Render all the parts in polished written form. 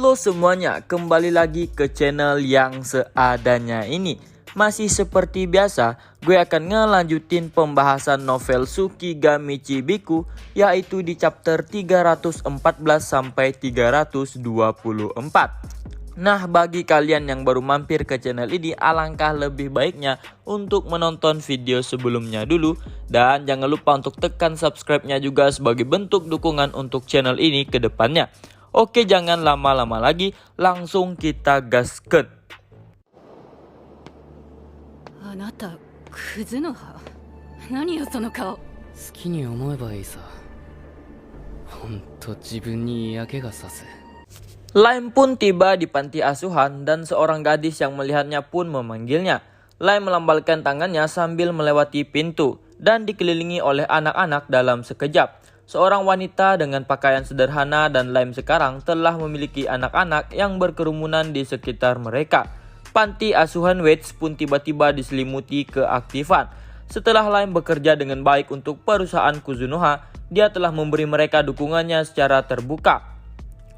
Halo semuanya, kembali lagi ke channel yang seadanya ini. Masih seperti biasa, gue akan ngelanjutin pembahasan novel Tsukigami Chibiku, yaitu di chapter 314 sampai 324. Nah, bagi kalian yang baru mampir ke channel ini, alangkah lebih baiknya untuk menonton video sebelumnya dulu. Dan jangan lupa untuk tekan subscribe-nya juga sebagai bentuk dukungan untuk channel ini ke depannya. Oke, jangan lama-lama lagi, langsung kita gasket. あなたクズの葉何よその顔好きに思えばいいさほんと自分に嫌気がさす Lime pun tiba di panti asuhan dan seorang gadis yang melihatnya pun memanggilnya. Lime melambalkan tangannya sambil melewati pintu dan dikelilingi oleh anak-anak dalam sekejap. Seorang wanita dengan pakaian sederhana dan Lime sekarang telah memiliki anak-anak yang berkerumunan di sekitar mereka. Panti asuhan Weids pun tiba-tiba diselimuti keaktifan. Setelah Lime bekerja dengan baik untuk perusahaan Kuzunoha, dia telah memberi mereka dukungannya secara terbuka.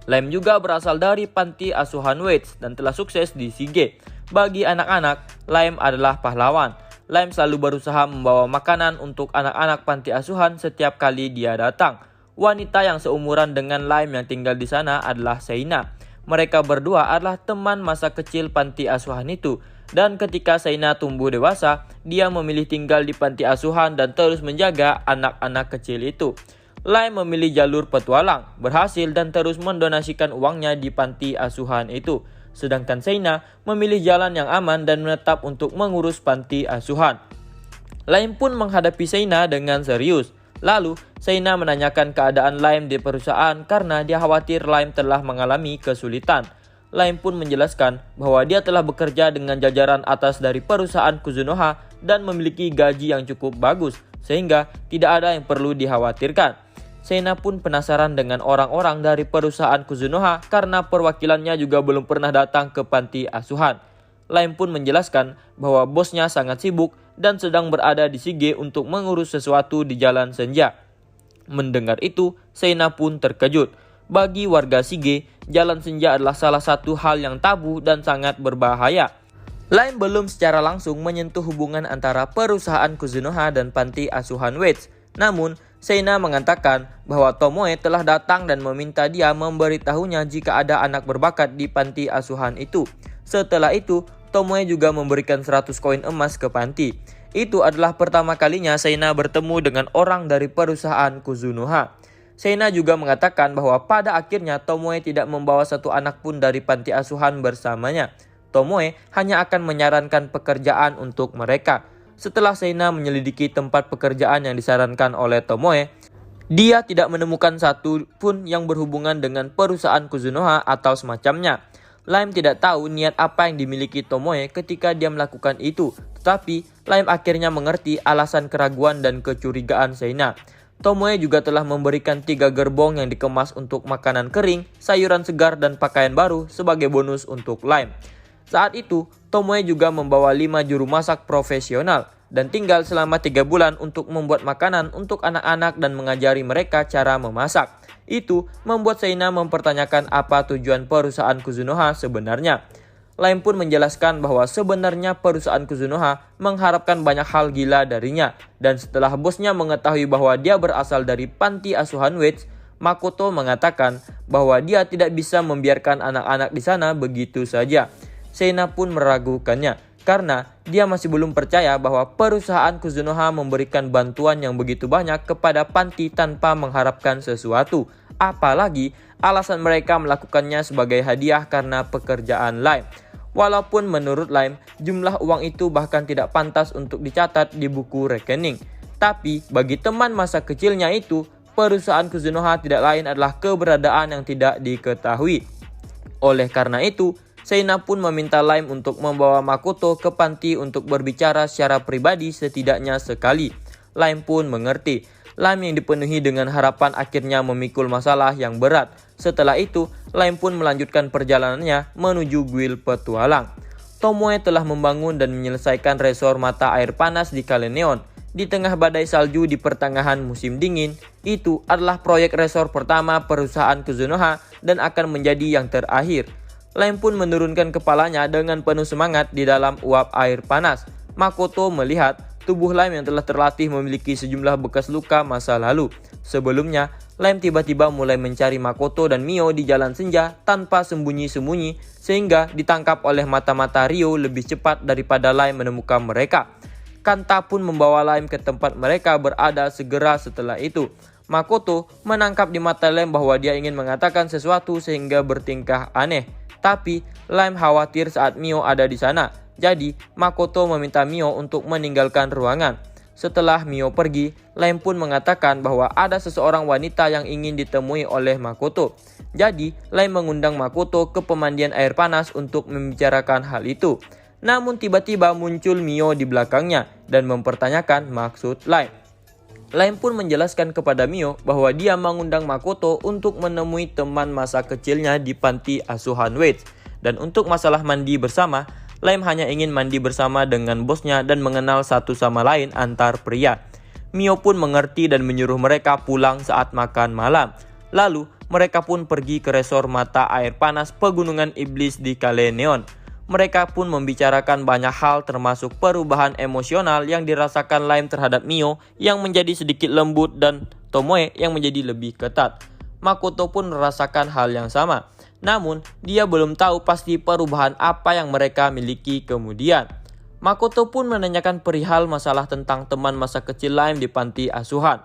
Lime juga berasal dari panti asuhan Weids dan telah sukses di Shige. Bagi anak-anak, Lime adalah pahlawan. Lime selalu berusaha membawa makanan untuk anak-anak panti asuhan setiap kali dia datang. Wanita yang seumuran dengan Lime yang tinggal di sana adalah Seina. Mereka berdua adalah teman masa kecil panti asuhan itu. Dan ketika Seina tumbuh dewasa, dia memilih tinggal di panti asuhan dan terus menjaga anak-anak kecil itu. Lime memilih jalur petualang, berhasil dan terus mendonasikan uangnya di panti asuhan itu. Sedangkan Seina memilih jalan yang aman dan menetap untuk mengurus panti asuhan. Lime pun menghadapi Seina dengan serius. Lalu, Seina menanyakan keadaan Lime di perusahaan karena dia khawatir Lime telah mengalami kesulitan. Lime pun menjelaskan bahwa dia telah bekerja dengan jajaran atas dari perusahaan Kuzunoha dan memiliki gaji yang cukup bagus, sehingga tidak ada yang perlu dikhawatirkan. Seina pun penasaran dengan orang-orang dari perusahaan Kuzunoha karena perwakilannya juga belum pernah datang ke panti asuhan. Lime pun menjelaskan bahwa bosnya sangat sibuk dan sedang berada di Shige untuk mengurus sesuatu di Jalan Senja. Mendengar itu, Seina pun terkejut. Bagi warga Shige, Jalan Senja adalah salah satu hal yang tabu dan sangat berbahaya. Lime belum secara langsung menyentuh hubungan antara perusahaan Kuzunoha dan panti asuhan Weids. Namun, Seina mengatakan bahwa Tomoe telah datang dan meminta dia memberitahunya jika ada anak berbakat di panti asuhan itu. Setelah itu, Tomoe juga memberikan 100 koin emas ke panti. Itu adalah pertama kalinya Seina bertemu dengan orang dari perusahaan Kuzunoha. Seina juga mengatakan bahwa pada akhirnya Tomoe tidak membawa satu anak pun dari panti asuhan bersamanya. Tomoe hanya akan menyarankan pekerjaan untuk mereka. Setelah Seina menyelidiki tempat pekerjaan yang disarankan oleh Tomoe, dia tidak menemukan satu pun yang berhubungan dengan perusahaan Kuzunoha atau semacamnya. Lime tidak tahu niat apa yang dimiliki Tomoe ketika dia melakukan itu, tetapi Lime akhirnya mengerti alasan keraguan dan kecurigaan Seina. Tomoe juga telah memberikan 3 gerbong yang dikemas untuk makanan kering, sayuran segar dan pakaian baru sebagai bonus untuk Lime. Saat itu, Tomoe juga membawa 5 juru masak profesional dan tinggal selama 3 bulan untuk membuat makanan untuk anak-anak dan mengajari mereka cara memasak. Itu membuat Seina mempertanyakan apa tujuan perusahaan Kuzunoha sebenarnya. Lime pun menjelaskan bahwa sebenarnya perusahaan Kuzunoha mengharapkan banyak hal gila darinya. Dan setelah bosnya mengetahui bahwa dia berasal dari panti asuhan Weids, Makoto mengatakan bahwa dia tidak bisa membiarkan anak-anak di sana begitu saja. Seina pun meragukannya karena dia masih belum percaya bahwa perusahaan Kuzunoha memberikan bantuan yang begitu banyak kepada panti tanpa mengharapkan sesuatu. Apalagi alasan mereka melakukannya sebagai hadiah karena pekerjaan Lime. Walaupun menurut Lime, jumlah uang itu bahkan tidak pantas untuk dicatat di buku rekening. Tapi bagi teman masa kecilnya itu, perusahaan Kuzunoha tidak lain adalah keberadaan yang tidak diketahui. Oleh karena itu, Seina pun meminta Lime untuk membawa Makoto ke panti untuk berbicara secara pribadi setidaknya sekali. Lime pun mengerti. Lime yang dipenuhi dengan harapan akhirnya memikul masalah yang berat. Setelah itu, Lime pun melanjutkan perjalanannya menuju kuil petualang. Tomoe telah membangun dan menyelesaikan resor mata air panas di Kaleneon. di tengah badai salju di pertengahan musim dingin. Itu adalah proyek resor pertama perusahaan Kuzunoha dan akan menjadi yang terakhir. Lime pun menurunkan kepalanya dengan penuh semangat di dalam uap air panas. Makoto melihat tubuh Lime yang telah terlatih memiliki sejumlah bekas luka masa lalu. Sebelumnya, Lime tiba-tiba mulai mencari Makoto dan Mio di jalan senja tanpa sembunyi-sembunyi sehingga ditangkap oleh mata-mata Ryo lebih cepat daripada Lime menemukan mereka. Kanta pun membawa Lime ke tempat mereka berada segera setelah itu. Makoto menangkap di mata Lime bahwa dia ingin mengatakan sesuatu sehingga bertingkah aneh. Tapi Lime khawatir saat Mio ada di sana. Jadi Makoto meminta Mio untuk meninggalkan ruangan. Setelah Mio pergi, Lime pun mengatakan bahwa ada seseorang wanita yang ingin ditemui oleh Makoto. Jadi Lime mengundang Makoto ke pemandian air panas untuk membicarakan hal itu. Namun tiba-tiba muncul Mio di belakangnya dan mempertanyakan maksud Lime. Lime pun menjelaskan kepada Mio bahwa dia mengundang Makoto untuk menemui teman masa kecilnya di panti asuhan Wade. Dan untuk masalah mandi bersama, Lime hanya ingin mandi bersama dengan bosnya dan mengenal satu sama lain antar pria. Mio pun mengerti dan menyuruh mereka pulang saat makan malam. Lalu mereka pun pergi ke resor mata air panas pegunungan iblis di Kaleneon. Mereka pun membicarakan banyak hal termasuk perubahan emosional yang dirasakan Lime terhadap Mio yang menjadi sedikit lembut dan Tomoe yang menjadi lebih ketat. Makoto pun merasakan hal yang sama. Namun, dia belum tahu pasti perubahan apa yang mereka miliki kemudian. Makoto pun menanyakan perihal masalah tentang teman masa kecil Lime di panti asuhan.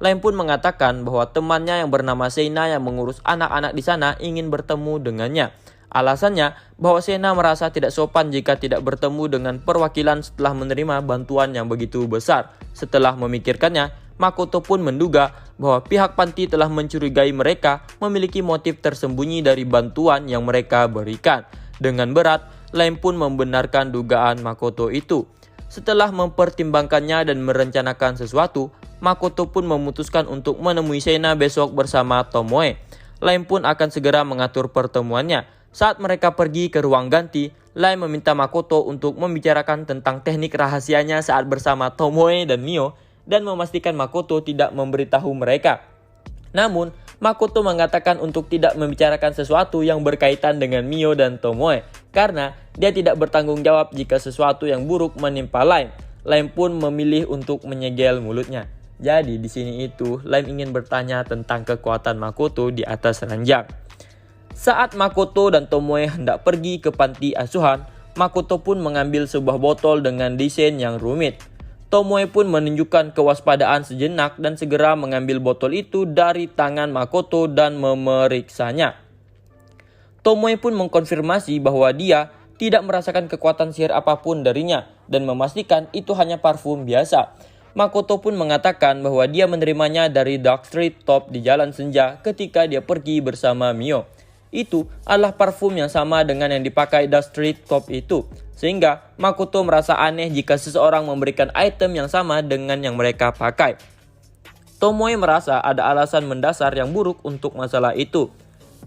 Lime pun mengatakan bahwa temannya yang bernama Seina yang mengurus anak-anak di sana ingin bertemu dengannya. Alasannya bahwa Seina merasa tidak sopan jika tidak bertemu dengan perwakilan setelah menerima bantuan yang begitu besar. Setelah memikirkannya, Makoto pun menduga bahwa pihak panti telah mencurigai mereka memiliki motif tersembunyi dari bantuan yang mereka berikan. Dengan berat, Lime pun membenarkan dugaan Makoto itu. Setelah mempertimbangkannya dan merencanakan sesuatu, Makoto pun memutuskan untuk menemui Seina besok bersama Tomoe. Lime pun akan segera mengatur pertemuannya. Saat mereka pergi ke ruang ganti, Lime meminta Makoto untuk membicarakan tentang teknik rahasianya saat bersama Tomoe dan Mio dan memastikan Makoto tidak memberitahu mereka. Namun, Makoto mengatakan untuk tidak membicarakan sesuatu yang berkaitan dengan Mio dan Tomoe karena dia tidak bertanggung jawab jika sesuatu yang buruk menimpa Lime. Lime pun memilih untuk menyegel mulutnya. Jadi di sini itu Lime ingin bertanya tentang kekuatan Makoto di atas ranjang. Saat Makoto dan Tomoe hendak pergi ke panti asuhan, Makoto pun mengambil sebuah botol dengan desain yang rumit. Tomoe pun menunjukkan kewaspadaan sejenak dan segera mengambil botol itu dari tangan Makoto dan memeriksanya. Tomoe pun mengkonfirmasi bahwa dia tidak merasakan kekuatan sihir apapun darinya dan memastikan itu hanya parfum biasa. Makoto pun mengatakan bahwa dia menerimanya dari Dark Street Top di Jalan Senja ketika dia pergi bersama Mio. Itu adalah parfum yang sama dengan yang dipakai Dark Street Top itu. Sehingga Makoto merasa aneh jika seseorang memberikan item yang sama dengan yang mereka pakai. Tomoe merasa ada alasan mendasar yang buruk untuk masalah itu.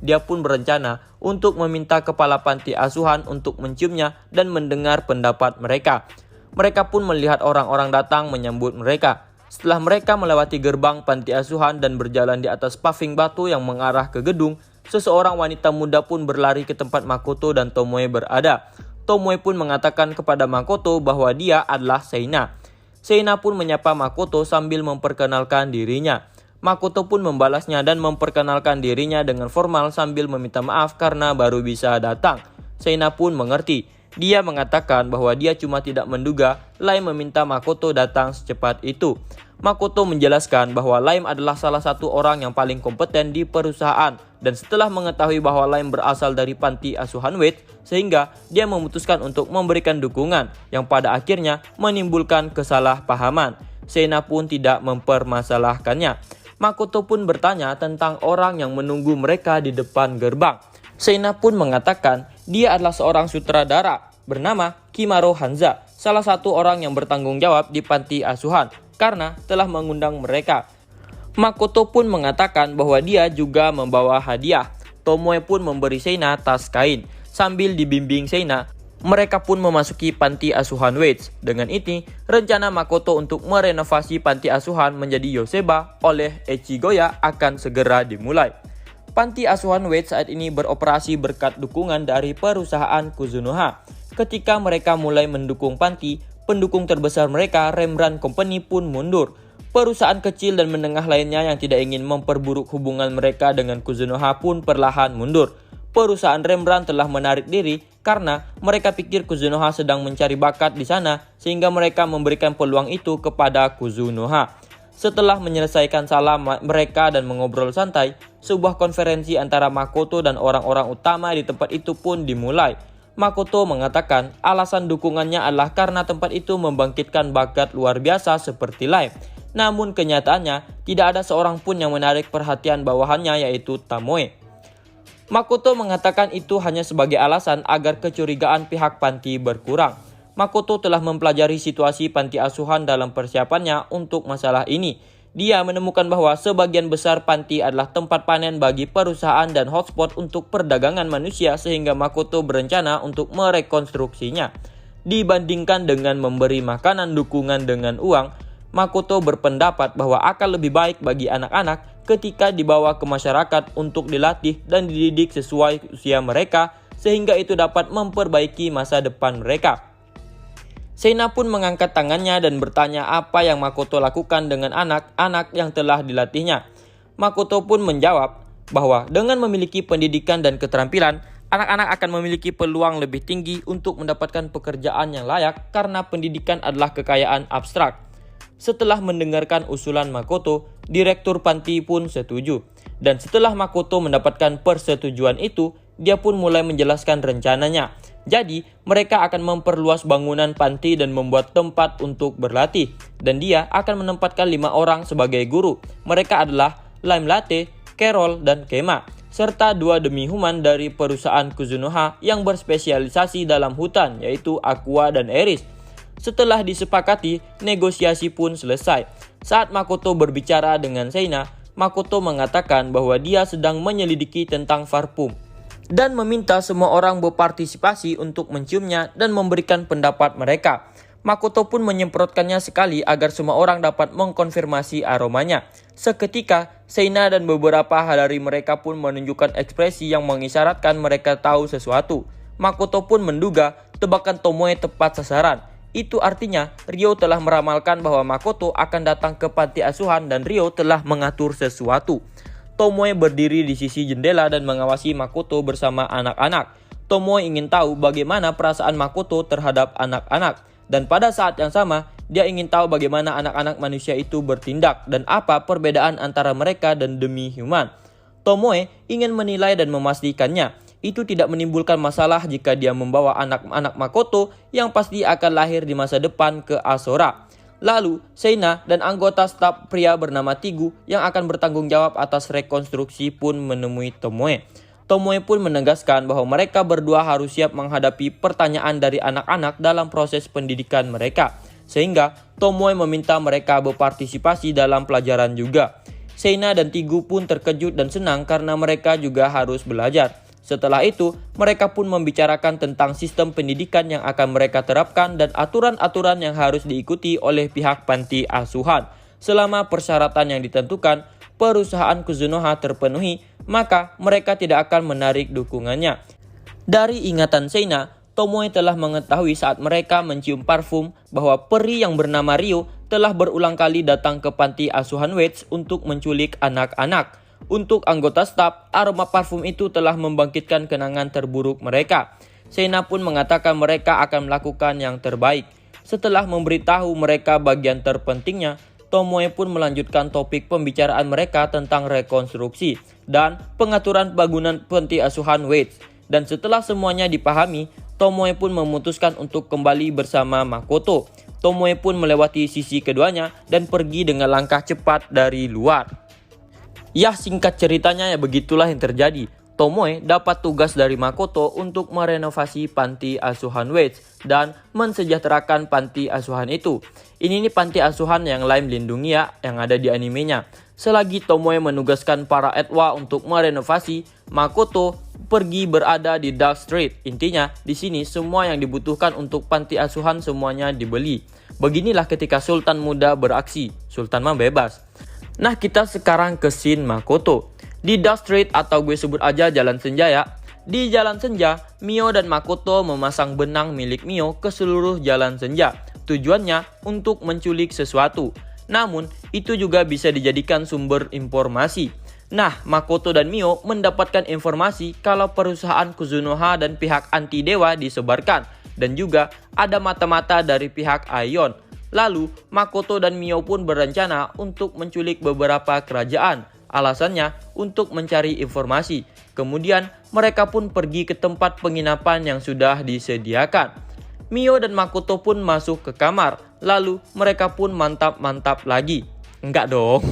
Dia pun berencana untuk meminta kepala panti asuhan untuk menciumnya dan mendengar pendapat mereka. Mereka pun melihat orang-orang datang menyambut mereka. Setelah mereka melewati gerbang panti asuhan dan berjalan di atas paving batu yang mengarah ke gedung, seseorang wanita muda pun berlari ke tempat Makoto dan Tomoe berada. Tomoe pun mengatakan kepada Makoto bahwa dia adalah Seina. Seina pun menyapa Makoto sambil memperkenalkan dirinya. Makoto pun membalasnya dan memperkenalkan dirinya dengan formal sambil meminta maaf karena baru bisa datang. Seina pun mengerti. Dia mengatakan bahwa dia cuma tidak menduga Lime meminta Makoto datang secepat itu. Makoto menjelaskan bahwa Lime adalah salah satu orang yang paling kompeten di perusahaan dan setelah mengetahui bahwa Lime berasal dari panti asuhan Wade, sehingga dia memutuskan untuk memberikan dukungan yang pada akhirnya menimbulkan kesalahpahaman. Seina pun tidak mempermasalahkannya. Makoto pun bertanya tentang orang yang menunggu mereka di depan gerbang. Seina pun mengatakan dia adalah seorang sutradara bernama Kimaro Hanza, salah satu orang yang bertanggung jawab di panti asuhan karena telah mengundang mereka. Makoto pun mengatakan bahwa dia juga membawa hadiah. Tomoe pun memberi Seina tas kain. Sambil dibimbing Seina, Mereka pun memasuki panti asuhan Weids. Dengan ini, rencana Makoto untuk merenovasi panti asuhan menjadi Yoseba oleh Echigoya akan segera dimulai. Panti asuhan Weids saat ini beroperasi berkat dukungan dari perusahaan Kuzunoha. Ketika mereka mulai mendukung panti, pendukung terbesar mereka, Rembrandt Company, pun mundur. Perusahaan kecil dan menengah lainnya yang tidak ingin memperburuk hubungan mereka dengan Kuzunoha pun perlahan mundur. Perusahaan Rembrandt telah menarik diri karena mereka pikir Kuzunoha sedang mencari bakat di sana, sehingga mereka memberikan peluang itu kepada Kuzunoha. Setelah menyelesaikan salam mereka dan mengobrol santai, sebuah konferensi antara Makoto dan orang-orang utama di tempat itu pun dimulai. Makoto mengatakan alasan dukungannya adalah karena tempat itu membangkitkan bakat luar biasa seperti Lime. Namun kenyataannya, tidak ada seorang pun yang menarik perhatian bawahannya, yaitu Tomoe. Makoto mengatakan itu hanya sebagai alasan agar kecurigaan pihak panti berkurang. Makoto telah mempelajari situasi panti asuhan dalam persiapannya untuk masalah ini. Dia menemukan bahwa sebagian besar panti adalah tempat panen bagi perusahaan dan hotspot untuk perdagangan manusia, sehingga Makoto berencana untuk merekonstruksinya. Dibandingkan dengan memberi makanan dukungan dengan uang, Makoto berpendapat bahwa akan lebih baik bagi anak-anak ketika dibawa ke masyarakat untuk dilatih dan dididik sesuai usia mereka, sehingga itu dapat memperbaiki masa depan mereka. Seina pun mengangkat tangannya dan bertanya apa yang Makoto lakukan dengan anak-anak yang telah dilatihnya. Makoto pun menjawab bahwa dengan memiliki pendidikan dan keterampilan, anak-anak akan memiliki peluang lebih tinggi untuk mendapatkan pekerjaan yang layak karena pendidikan adalah kekayaan abstrak. Setelah mendengarkan usulan Makoto, direktur panti pun setuju. Dan setelah Makoto mendapatkan persetujuan itu, dia pun mulai menjelaskan rencananya. Jadi, mereka akan memperluas bangunan panti dan membuat tempat untuk berlatih. Dan dia akan menempatkan 5 orang sebagai guru. Mereka adalah Lime Latte, Carol, dan Kema, serta 2 demi-human dari perusahaan Kuzunoha yang berspesialisasi dalam hutan, yaitu Aqua dan Eris. Setelah disepakati, negosiasi pun selesai. Saat Makoto berbicara dengan Seina, Makoto mengatakan bahwa dia sedang menyelidiki tentang parfum dan meminta semua orang berpartisipasi untuk menciumnya dan memberikan pendapat mereka. Makoto pun menyemprotkannya sekali agar semua orang dapat mengkonfirmasi aromanya. Seketika, Seina dan beberapa dari mereka pun menunjukkan ekspresi yang mengisyaratkan mereka tahu sesuatu. Makoto pun menduga tebakan Tomoe tepat sasaran. Itu artinya Ryo telah meramalkan bahwa Makoto akan datang ke panti asuhan dan Ryo telah mengatur sesuatu. Tomoe berdiri di sisi jendela dan mengawasi Makoto bersama anak-anak. Tomoe ingin tahu bagaimana perasaan Makoto terhadap anak-anak. Dan pada saat yang sama, dia ingin tahu bagaimana anak-anak manusia itu bertindak dan apa perbedaan antara mereka dan demi-human. Tomoe ingin menilai dan memastikannya. Itu tidak menimbulkan masalah jika dia membawa anak-anak Makoto yang pasti akan lahir di masa depan ke Asora. Lalu, Seina dan anggota staf pria bernama Tigu yang akan bertanggung jawab atas rekonstruksi pun menemui Tomoe. Tomoe pun menegaskan bahwa mereka berdua harus siap menghadapi pertanyaan dari anak-anak dalam proses pendidikan mereka. Sehingga, Tomoe meminta mereka berpartisipasi dalam pelajaran juga. Seina dan Tigu pun terkejut dan senang karena mereka juga harus belajar. Setelah itu, mereka pun membicarakan tentang sistem pendidikan yang akan mereka terapkan dan aturan-aturan yang harus diikuti oleh pihak panti asuhan. Selama persyaratan yang ditentukan, perusahaan Kuzunoha terpenuhi, maka mereka tidak akan menarik dukungannya. Dari ingatan Seina, Tomoe telah mengetahui saat mereka mencium parfum bahwa peri yang bernama Ryo telah berulang kali datang ke panti asuhan Weids untuk menculik anak-anak. Untuk anggota staf, aroma parfum itu telah membangkitkan kenangan terburuk mereka. Seina pun mengatakan mereka akan melakukan yang terbaik. Setelah memberitahu mereka bagian terpentingnya, Tomoe pun melanjutkan topik pembicaraan mereka tentang rekonstruksi dan pengaturan bangunan panti asuhan Weids. Dan setelah semuanya dipahami, Tomoe pun memutuskan untuk kembali bersama Makoto. Tomoe pun melewati sisi keduanya dan pergi dengan langkah cepat dari luar. Ya, singkat ceritanya ya begitulah yang terjadi. Tomoe dapat tugas dari Makoto untuk merenovasi panti asuhan Weids dan mensejahterakan panti asuhan itu. Ini panti asuhan yang Lime lindungi ya, yang ada di animenya. Selagi Tomoe menugaskan para etwa untuk merenovasi, Makoto pergi berada di Dark Street. Intinya, di sini semua yang dibutuhkan untuk panti asuhan semuanya dibeli. Beginilah ketika Sultan muda beraksi. Sultan mah bebas. Nah, kita sekarang ke scene Makoto. Di Dark Street atau gue sebut aja Jalan Senja ya. Di Jalan Senja, Mio dan Makoto memasang benang milik Mio ke seluruh Jalan Senja. Tujuannya untuk menculik sesuatu. Namun, itu juga bisa dijadikan sumber informasi. Nah, Makoto dan Mio mendapatkan informasi kalau perusahaan Kuzunoha dan pihak anti dewa disebarkan. Dan juga ada mata-mata dari pihak Aion. Lalu, Makoto dan Mio pun berencana untuk menculik beberapa kerajaan. Alasannya untuk mencari informasi. Kemudian, mereka pun pergi ke tempat penginapan yang sudah disediakan. Mio dan Makoto pun masuk ke kamar. Lalu mereka pun mantap-mantap lagi. Enggak dong.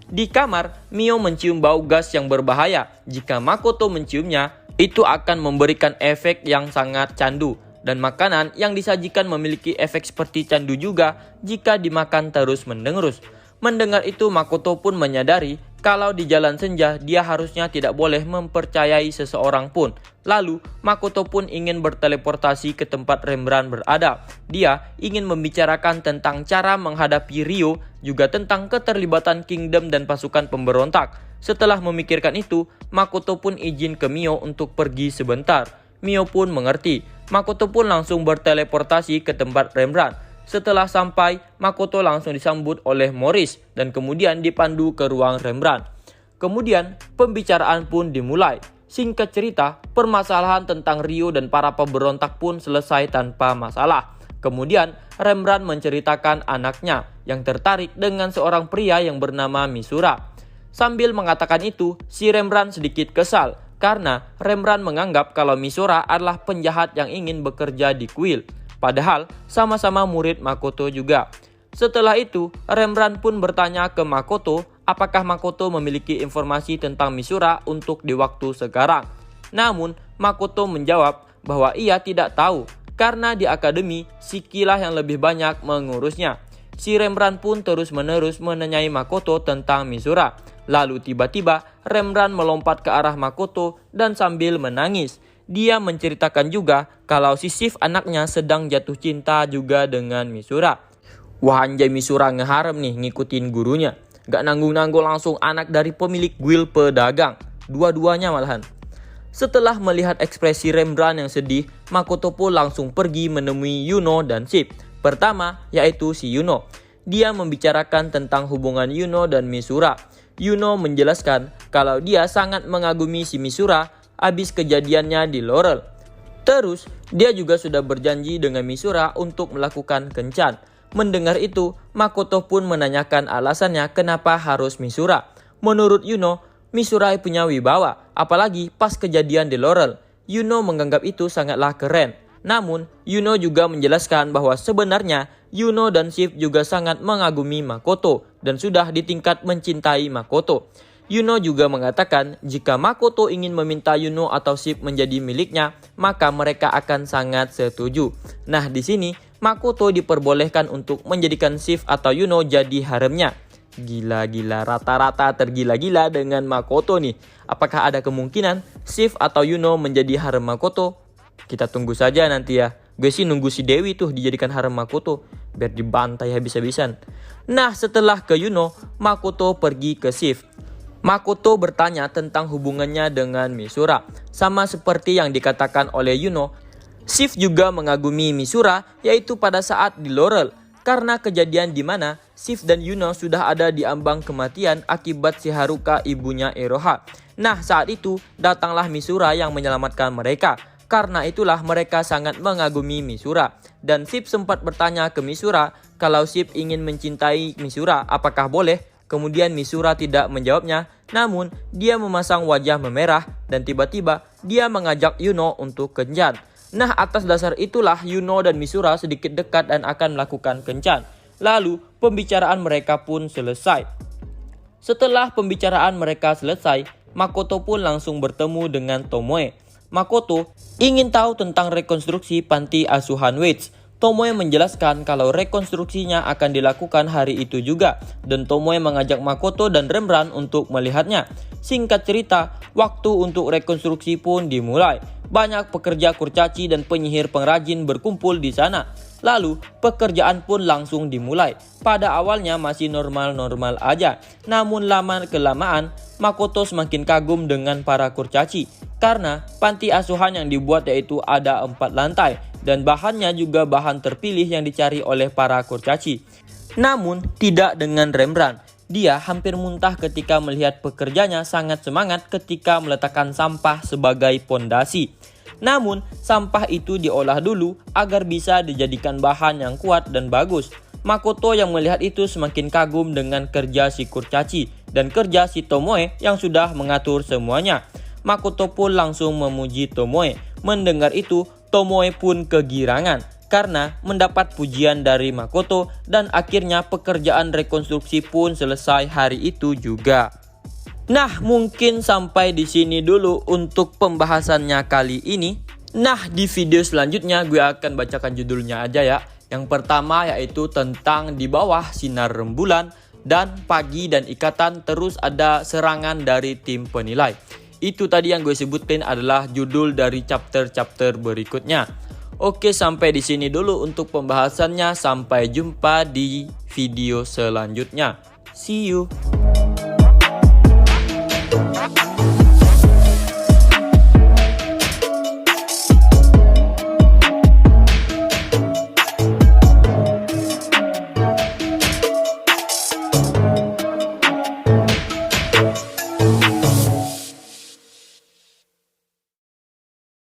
Di kamar, Mio mencium bau gas yang berbahaya. Jika Makoto menciumnya, itu akan memberikan efek yang sangat candu. Dan makanan yang disajikan memiliki efek seperti candu juga jika dimakan terus-menerus. Mendengar itu, Makoto pun menyadari kalau di Jalan Senja dia harusnya tidak boleh mempercayai seseorang pun. Lalu, Makoto pun ingin berteleportasi ke tempat Rembrandt berada. Dia ingin membicarakan tentang cara menghadapi Ryo, juga tentang keterlibatan Kingdom dan pasukan pemberontak. Setelah memikirkan itu, Makoto pun izin ke Mio untuk pergi sebentar. Mio pun mengerti. Makoto pun langsung berteleportasi ke tempat Rembrandt. Setelah sampai, Makoto langsung disambut oleh Morris dan kemudian dipandu ke ruang Rembrandt. Kemudian, pembicaraan pun dimulai. Singkat cerita, permasalahan tentang Ryo dan para pemberontak pun selesai tanpa masalah. Kemudian, Rembrandt menceritakan anaknya yang tertarik dengan seorang pria yang bernama Misura. Sambil mengatakan itu, si Rembrandt sedikit kesal karena Rembrandt menganggap kalau Misura adalah penjahat yang ingin bekerja di kuil. Padahal sama-sama murid Makoto juga. Setelah itu, Rembrandt pun bertanya ke Makoto apakah Makoto memiliki informasi tentang Misura untuk di waktu sekarang. Namun, Makoto menjawab bahwa ia tidak tahu karena di akademi Shikilah yang lebih banyak mengurusnya. Si Rembrandt pun terus-menerus menanyai Makoto tentang Misura. Lalu tiba-tiba Rembrandt melompat ke arah Makoto dan sambil menangis. Dia menceritakan juga kalau si Sif anaknya sedang jatuh cinta juga dengan Misura. Wah, anjay, Misura ngeharem nih ngikutin gurunya. Gak nanggung-nanggung langsung anak dari pemilik guild pedagang. Dua-duanya malahan. Setelah melihat ekspresi Rembrandt yang sedih, Makoto pun langsung pergi menemui Yuno dan Sif. Pertama yaitu si Yuno. Dia membicarakan tentang hubungan Yuno dan Misura. Yuno menjelaskan kalau dia sangat mengagumi si Misura abis kejadiannya di Laurel. Terus, dia juga sudah berjanji dengan Misura untuk melakukan kencan. Mendengar itu, Makoto pun menanyakan alasannya kenapa harus Misura. Menurut Yuno, Misura punya wibawa, apalagi pas kejadian di Laurel. Yuno menganggap itu sangatlah keren. Namun, Yuno juga menjelaskan bahwa sebenarnya Yuno dan Sif juga sangat mengagumi Makoto dan sudah di tingkat mencintai Makoto. Yuno juga mengatakan jika Makoto ingin meminta Yuno atau Sif menjadi miliknya, maka mereka akan sangat setuju. Nah, di sini Makoto diperbolehkan untuk menjadikan Sif atau Yuno jadi haremnya. Gila-gila, rata-rata tergila-gila dengan Makoto nih. Apakah ada kemungkinan Sif atau Yuno menjadi harem Makoto? Kita tunggu saja nanti ya. Gue sih nunggu si Dewi tuh dijadikan harem Makoto biar dibantai habis-habisan. Nah, setelah ke Yuno, Makoto pergi ke Sif. Makoto bertanya tentang hubungannya dengan Misura. Sama seperti yang dikatakan oleh Yuno, Sif juga mengagumi Misura yaitu pada saat di Laurel. Karena kejadian di mana Sif dan Yuno sudah ada di ambang kematian akibat si Haruka ibunya Iroha. Nah, saat itu datanglah Misura yang menyelamatkan mereka. Karena itulah mereka sangat mengagumi Misura. Dan Sif sempat bertanya ke Misura kalau Sif ingin mencintai Misura apakah boleh? Kemudian Misura tidak menjawabnya, namun dia memasang wajah memerah dan tiba-tiba dia mengajak Yuno untuk kencan. Nah, atas dasar itulah Yuno dan Misura sedikit dekat dan akan melakukan kencan. Lalu pembicaraan mereka pun selesai. Setelah pembicaraan mereka selesai, Makoto pun langsung bertemu dengan Tomoe. Makoto ingin tahu tentang rekonstruksi panti asuhan Wits. Tomoe menjelaskan kalau rekonstruksinya akan dilakukan hari itu juga, dan Tomoe mengajak Makoto dan Rembrandt untuk melihatnya. Singkat cerita, waktu untuk rekonstruksi pun dimulai. Banyak pekerja kurcaci dan penyihir pengrajin berkumpul di sana. Lalu, pekerjaan pun langsung dimulai. Pada awalnya masih normal-normal aja, namun lama-kelamaan, Makoto semakin kagum dengan para kurcaci. Karena panti asuhan yang dibuat yaitu ada 4 lantai, dan bahannya juga bahan terpilih yang dicari oleh para kurcaci. Namun, tidak dengan Rembrandt. Dia hampir muntah ketika melihat pekerjanya sangat semangat ketika meletakkan sampah sebagai pondasi. Namun, sampah itu diolah dulu agar bisa dijadikan bahan yang kuat dan bagus. Makoto yang melihat itu semakin kagum dengan kerja si kurcaci dan kerja si Tomoe yang sudah mengatur semuanya. Makoto pun langsung memuji Tomoe. Mendengar itu, Tomoe pun kegirangan karena mendapat pujian dari Makoto, dan akhirnya pekerjaan rekonstruksi pun selesai hari itu juga. Nah, mungkin sampai di sini dulu untuk pembahasannya kali ini. Nah, di video selanjutnya gue akan bacakan judulnya aja ya. Yang pertama yaitu tentang di bawah sinar rembulan dan pagi dan ikatan terus ada serangan dari tim penilai. Itu tadi yang gue sebutin adalah judul dari chapter-chapter berikutnya. Oke, sampai di sini dulu untuk pembahasannya. Sampai jumpa di video selanjutnya. See you.